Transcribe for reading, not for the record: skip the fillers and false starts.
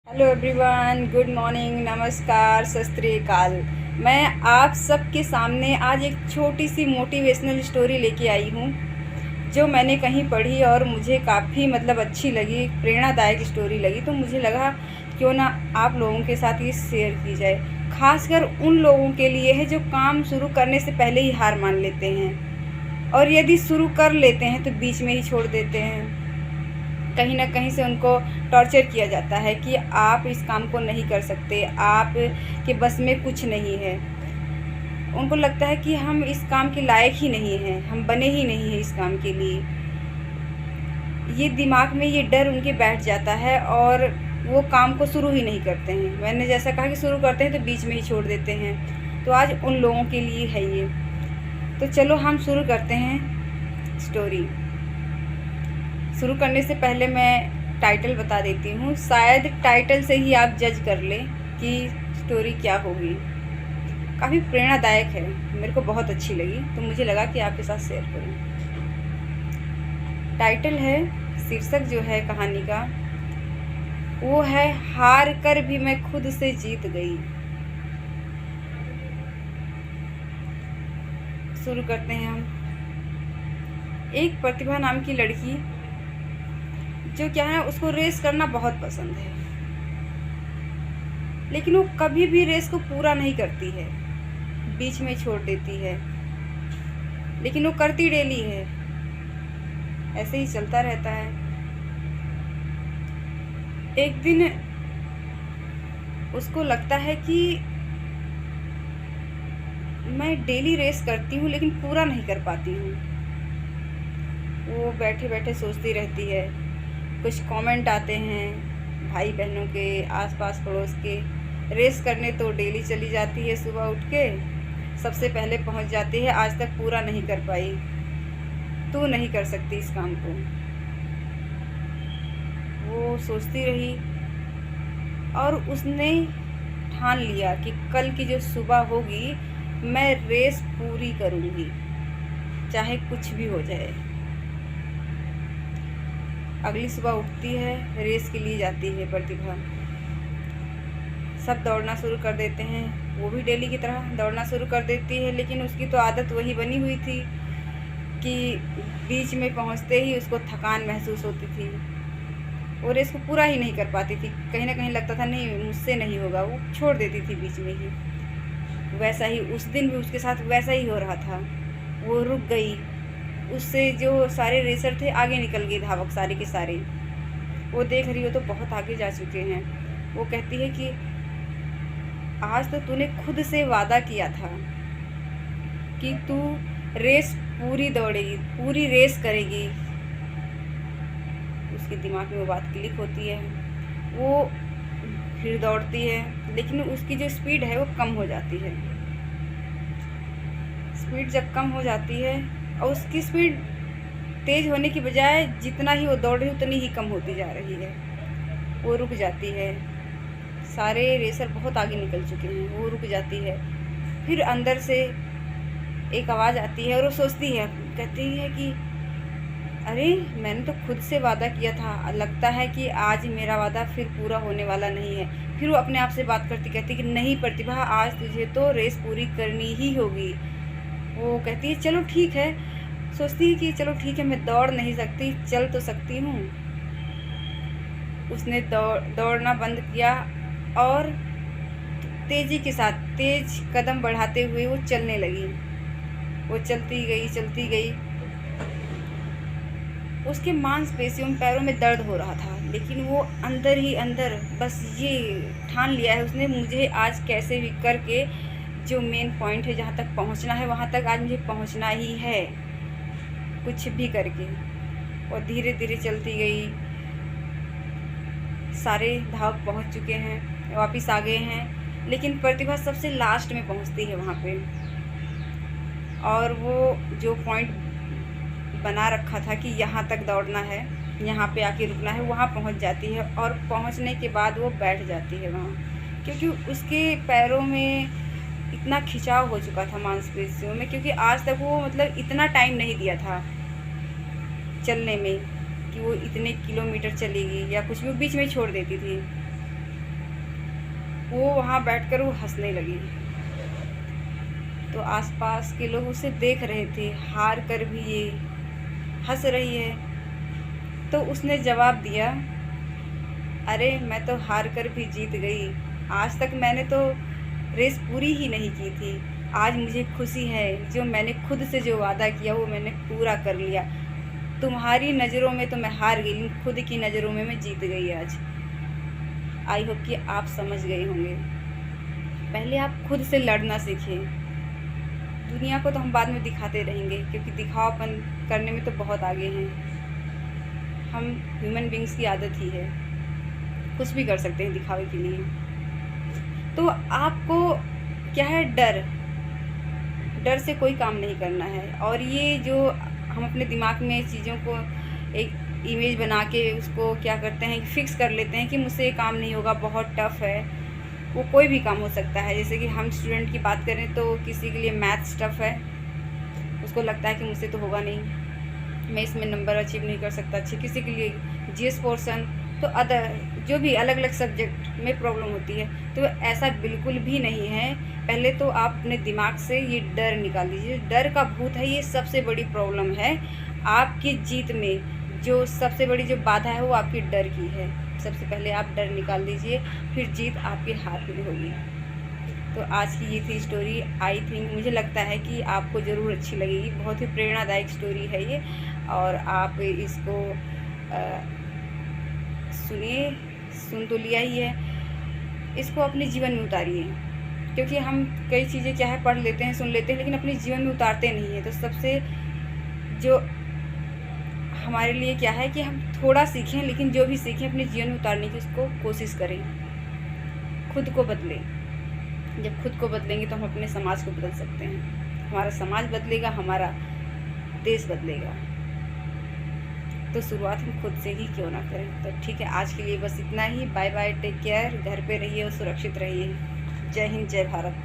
Hello everyone, good morning, नमस्कार, सत श्री अकाल। मैं आप सबके सामने आज एक छोटी सी मोटिवेशनल स्टोरी लेके आई हूँ जो मैंने कहीं पढ़ी और मुझे काफ़ी अच्छी लगी, प्रेरणादायक स्टोरी लगी। तो मुझे लगा क्यों ना आप लोगों के साथ ये शेयर की जाए। खासकर उन लोगों के लिए है जो काम शुरू करने से पहले ही हार मान लेते हैं और यदि शुरू कर लेते हैं तो बीच में ही छोड़ देते हैं। कहीं ना कहीं से उनको टॉर्चर किया जाता है कि आप इस काम को नहीं कर सकते, आप के बस में कुछ नहीं है। उनको लगता है कि हम इस काम के लायक ही नहीं हैं, हम बने ही नहीं हैं इस काम के लिए। ये दिमाग में ये डर उनके बैठ जाता है और वो काम को शुरू ही नहीं करते हैं। मैंने जैसा कहा कि शुरू करते हैं तो बीच में ही छोड़ देते हैं। तो आज उन लोगों के लिए है ये। तो चलो हम शुरू करते हैं स्टोरी। शुरू करने से पहले मैं टाइटल बता देती हूँ। शायद टाइटल से ही आप जज कर लें कि स्टोरी क्या होगी। काफ़ी प्रेरणादायक है, मेरे को बहुत अच्छी लगी तो मुझे लगा कि आपके साथ शेयर करूँ। टाइटल है, शीर्षक जो है कहानी का वो है, हार कर भी मैं खुद से जीत गई। शुरू करते हैं हम। एक प्रतिभा नाम की लड़की जो क्या है, उसको रेस करना बहुत पसंद है, लेकिन वो कभी भी रेस को पूरा नहीं करती है, बीच में छोड़ देती है। लेकिन वो करती डेली है, ऐसे ही चलता रहता है। एक दिन उसको लगता है कि मैं डेली रेस करती हूँ लेकिन पूरा नहीं कर पाती हूँ। वो बैठे बैठे सोचती रहती है। कुछ कमेंट आते हैं भाई बहनों के, आसपास पड़ोस के। रेस करने तो डेली चली जाती है, सुबह उठ के सबसे पहले पहुंच जाती है, आज तक पूरा नहीं कर पाई, तू नहीं कर सकती इस काम को। वो सोचती रही और उसने ठान लिया कि कल की जो सुबह होगी मैं रेस पूरी करूँगी, चाहे कुछ भी हो जाए। अगली सुबह उठती है, रेस के लिए जाती है प्रतिभा। सब दौड़ना शुरू कर देते हैं, वो भी डेली की तरह दौड़ना शुरू कर देती है। लेकिन उसकी तो आदत वही बनी हुई थी कि बीच में पहुंचते ही उसको थकान महसूस होती थी। वो रेस को पूरा ही नहीं कर पाती थी, कहीं ना कहीं लगता था नहीं मुझसे नहीं होगा, वो छोड़ देती थी बीच में ही। वैसा ही उस दिन भी उसके साथ वैसा ही हो रहा था। वो रुक गई, उससे जो सारे रेसर थे आगे निकल गए, धावक सारे के सारे। वो देख रही हो तो बहुत आगे जा चुके हैं। वो कहती है कि आज तो तूने खुद से वादा किया था कि तू रेस पूरी दौड़ेगी, पूरी रेस करेगी। उसके दिमाग में वो बात क्लिक होती है। वो फिर दौड़ती है, लेकिन उसकी जो स्पीड है वो कम हो जाती है। स्पीड जब कम हो जाती है और उसकी स्पीड तेज़ होने की बजाय जितना ही वो दौड़ रही उतनी ही कम होती जा रही है। वो रुक जाती है, सारे रेसर बहुत आगे निकल चुके हैं, वो रुक जाती है। फिर अंदर से एक आवाज़ आती है और वो सोचती है, कहती है कि अरे मैंने तो खुद से वादा किया था, लगता है कि आज मेरा वादा फिर पूरा होने वाला नहीं है। फिर वो अपने आप से बात करती कहती कि नहीं प्रतिभा, आज तुझे तो रेस पूरी करनी ही होगी। वो कहती है चलो ठीक है, सोचती है कि चलो ठीक है, मैं दौड़ नहीं सकती, चल तो सकती हूँ। उसने दौड़ना बंद किया और तेज़ी के साथ तेज कदम बढ़ाते हुए वो चलने लगी। वो चलती गई। उसके मांसपेशियों में, पैरों में दर्द हो रहा था, लेकिन वो अंदर ही अंदर बस ये ठान लिया है उसने, मुझे आज कैसे भी करके जो मेन पॉइंट है जहाँ तक पहुँचना है वहाँ तक आज मुझे पहुँचना ही है, कुछ भी करके। और धीरे धीरे चलती गई। सारे धावक पहुँच चुके हैं, वापस आ गए हैं, लेकिन प्रतिभा सबसे लास्ट में पहुँचती है वहाँ पे। और वो जो पॉइंट बना रखा था कि यहाँ तक दौड़ना है, यहाँ पे आके रुकना है, वहाँ पहुँच जाती है। और पहुँचने के बाद वो बैठ जाती है वहाँ, क्योंकि उसके पैरों में इतना खिंचाव हो चुका था मांसपेशियों में, क्योंकि आज तक वो इतना टाइम नहीं दिया था चलने में कि वो इतने किलोमीटर चलेगी या कुछ भी, बीच में छोड़ देती थी। वो वहाँ बैठकर वो हंसने लगी। तो आसपास के लोग उसे देख रहे थे, हार कर भी ये हंस रही है। तो उसने जवाब दिया, अरे मैं तो हार कर भी जीत गई। आज तक मैंने तो रेस पूरी ही नहीं की थी। आज मुझे खुशी है, जो मैंने खुद से जो वादा किया वो मैंने पूरा कर लिया। तुम्हारी नज़रों में तो मैं हार गई, लेकिन खुद की नज़रों में मैं जीत गई आज। आई होप कि आप समझ गए होंगे। पहले आप खुद से लड़ना सीखें। दुनिया को तो हम बाद में दिखाते रहेंगे, क्योंकि दिखावापन करने में तो बहुत आगे हैं। हम ह्यूमन बींग्स की आदत ही है, कुछ भी कर सकते हैं दिखावे के लिए। तो आपको क्या है, डर से कोई काम नहीं करना है। और ये जो हम अपने दिमाग में चीज़ों को एक इमेज बना के उसको क्या करते हैं, फिक्स कर लेते हैं कि मुझसे ये काम नहीं होगा, बहुत टफ़ है। वो कोई भी काम हो सकता है। जैसे कि हम स्टूडेंट की बात करें तो किसी के लिए मैथ्स टफ़ है, उसको लगता है कि मुझसे तो होगा नहीं, मैं इसमें नंबर अचीव नहीं कर सकता अच्छे। किसी के लिए जीएस पोर्शन, तो अदर जो भी अलग अलग सब्जेक्ट में प्रॉब्लम होती है। तो ऐसा बिल्कुल भी नहीं है। पहले तो आप अपने दिमाग से ये डर निकाल दीजिए। डर का भूत है, ये सबसे बड़ी प्रॉब्लम है आपकी जीत में। जो सबसे बड़ी जो बाधा है वो आपकी डर की है। सबसे पहले आप डर निकाल दीजिए, फिर जीत आपके हाथ में होगी। तो आज की ये थी स्टोरी। आई थिंक, मुझे लगता है कि आपको ज़रूर अच्छी लगेगी। बहुत ही प्रेरणादायक स्टोरी है ये, और आप इसको सुनिए, सुन तो लिया ही है, इसको अपने जीवन में उतारिए। क्योंकि हम कई चीज़ें क्या है, पढ़ लेते हैं, सुन लेते हैं, लेकिन अपने जीवन में उतारते नहीं हैं। तो सबसे जो हमारे लिए क्या है कि हम थोड़ा सीखें, लेकिन जो भी सीखें अपने जीवन में उतारने की उसको कोशिश करें। खुद को बदलें। जब खुद को बदलेंगे तो हम अपने समाज को बदल सकते हैं। हमारा समाज बदलेगा, हमारा देश बदलेगा। तो शुरुआत हम खुद से ही क्यों ना करें। तो ठीक है, आज के लिए बस इतना ही। बाय बाय, टेक केयर, घर पे रहिए और सुरक्षित रहिए। जय हिंद, जय भारत।